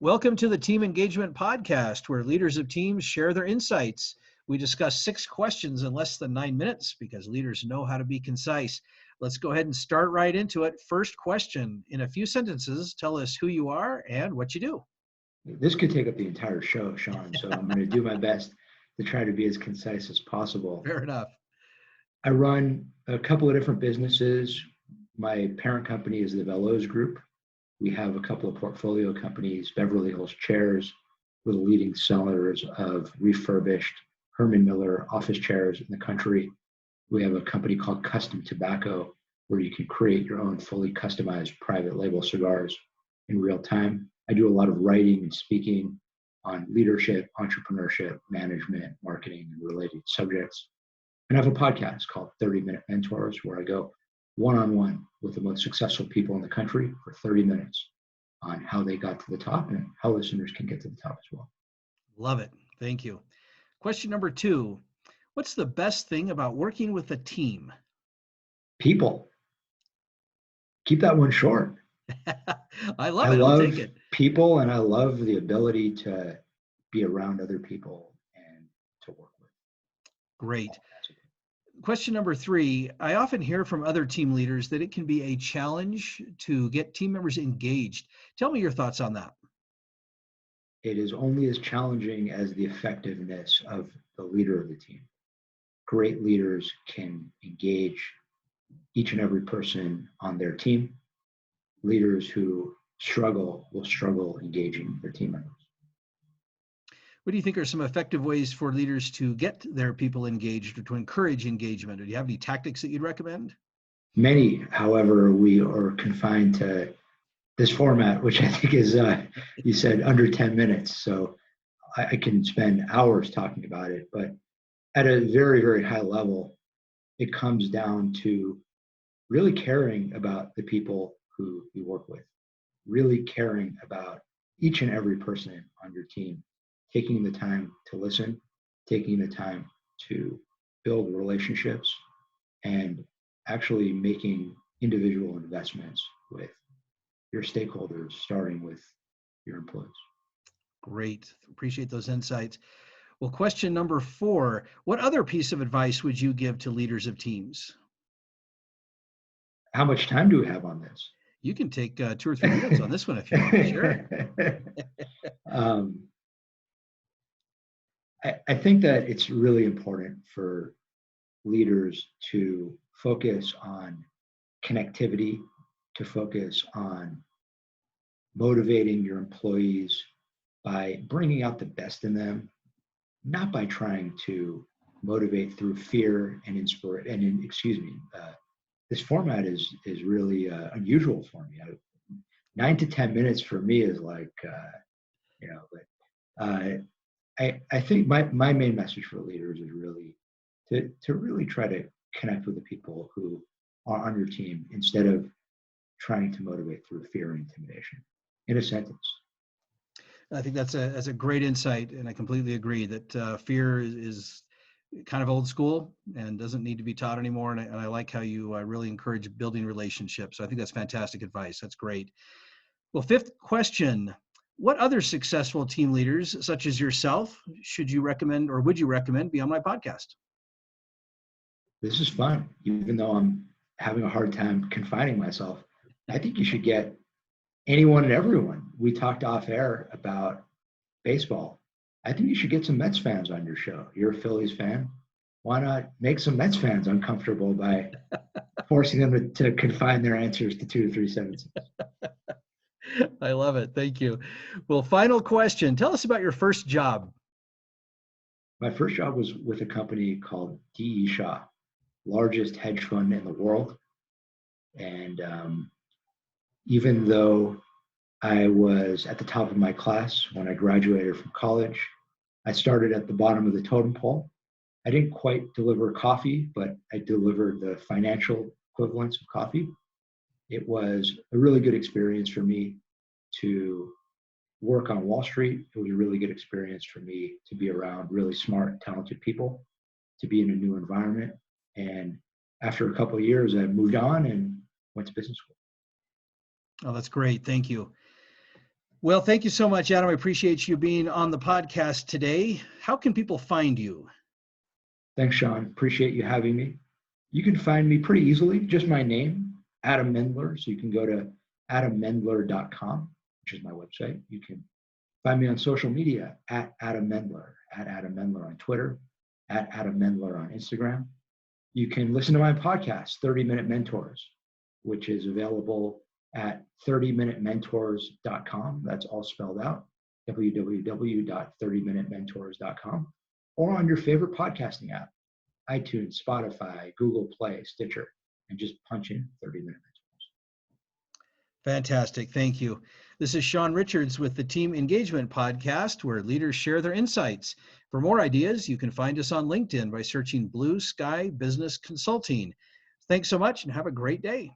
Welcome to the Team Engagement Podcast, where leaders of teams share their insights. We discuss 6 questions in less than 9 minutes because leaders know how to be concise. Let's go ahead and start right into it. First question, in a few sentences, tell us who you are and what you do. This could take up the entire show, Sean, so I'm going to do my best to try to be as concise as possible. Fair enough. I run a couple of different businesses. My parent company is the Veloz Group. We have a couple of portfolio companies, Beverly Hills Chairs. We're the leading sellers of refurbished Mendler office chairs in the country. We have a company called Custom Tobacco, where you can create your own fully customized private label cigars in real time. I do a lot of writing and speaking on leadership, entrepreneurship, management, marketing, and related subjects. And I have a podcast called 30-Minute Mentors, where I go one-on-one with the most successful people in the country for 30 minutes on how they got to the top and how listeners can get to the top as well. Love it. Thank you. Question number 2, what's the best thing about working with a team? People. Keep that one short. I love I it. I'll love take it. people, and I love the ability to be around other people and to work with. Great. Question number 3, I often hear from other team leaders that it can be a challenge to get team members engaged. Tell me your thoughts on that. It is only as challenging as the effectiveness of the leader of the team. Great leaders can engage each and every person on their team. Leaders who struggle will struggle engaging their team members. What do you think are some effective ways for leaders to get their people engaged or to encourage engagement? Do you have any tactics that you'd recommend? Many, however, we are confined to this format, which I think is, you said, under 10 minutes. So I can spend hours talking about it. But at a very, very high level, it comes down to really caring about the people who you work with, really caring about each and every person on your team, taking the time to listen, taking the time to build relationships, and actually making individual investments with your stakeholders, starting with your employees. Great. Appreciate those insights. Well, question number 4, what other piece of advice would you give to leaders of teams? How much time do we have on this? You can take 2 or 3 minutes on this one if you want. Sure. I think that it's really important for leaders to focus on connectivity, to focus on motivating your employees by bringing out the best in them, not by trying to motivate through fear and inspiration. This format is really unusual for me. 9 to 10 minutes for me is like, I think my main message for leaders is really to really try to connect with the people who are on your team instead of trying to motivate through fear and intimidation. In a sentence. I think that's a great insight, and I completely agree that fear is kind of old school and doesn't need to be taught anymore. And I like how you really encourage building relationships. So I think that's fantastic advice. That's great. Well, 5th question, what other successful team leaders, such as yourself, should you recommend or would you recommend be on my podcast? This is fun. Even though I'm having a hard time confining myself, I think you should get anyone and everyone. We talked off air about baseball. I think you should get some Mets fans on your show. You're a Phillies fan. Why not make some Mets fans uncomfortable by forcing them to confine their answers to 2 to 3 sentences? I love it. Thank you. Well, final question. Tell us about your first job. My first job was with a company called D.E. Shaw, largest hedge fund in the world. And even though I was at the top of my class when I graduated from college, I started at the bottom of the totem pole. I didn't quite deliver coffee, but I delivered the financial equivalence of coffee. It was a really good experience for me to work on Wall Street. It was a really good experience for me to be around really smart, talented people, to be in a new environment. And after a couple of years, I moved on and went to business school. Oh, that's great. Thank you. Well, thank you so much, Adam. I appreciate you being on the podcast today. How can people find you? Thanks, Sean. Appreciate you having me. You can find me pretty easily, just my name, Adam Mendler. So you can go to adammendler.com, which is my website. You can find me on social media at Adam Mendler on Twitter, at Adam Mendler on Instagram. You can listen to my podcast, 30-Minute Mentors, which is available at 30minutementors.com. That's all spelled out, www.30minutementors.com, or on your favorite podcasting app, iTunes, Spotify, Google Play, Stitcher, and just punch in 30-Minute Mentors. Fantastic. Thank you. This is Sean Richards with the Team Engagement Podcast, where leaders share their insights. For more ideas, you can find us on LinkedIn by searching Blue Sky Business Consulting. Thanks so much and have a great day.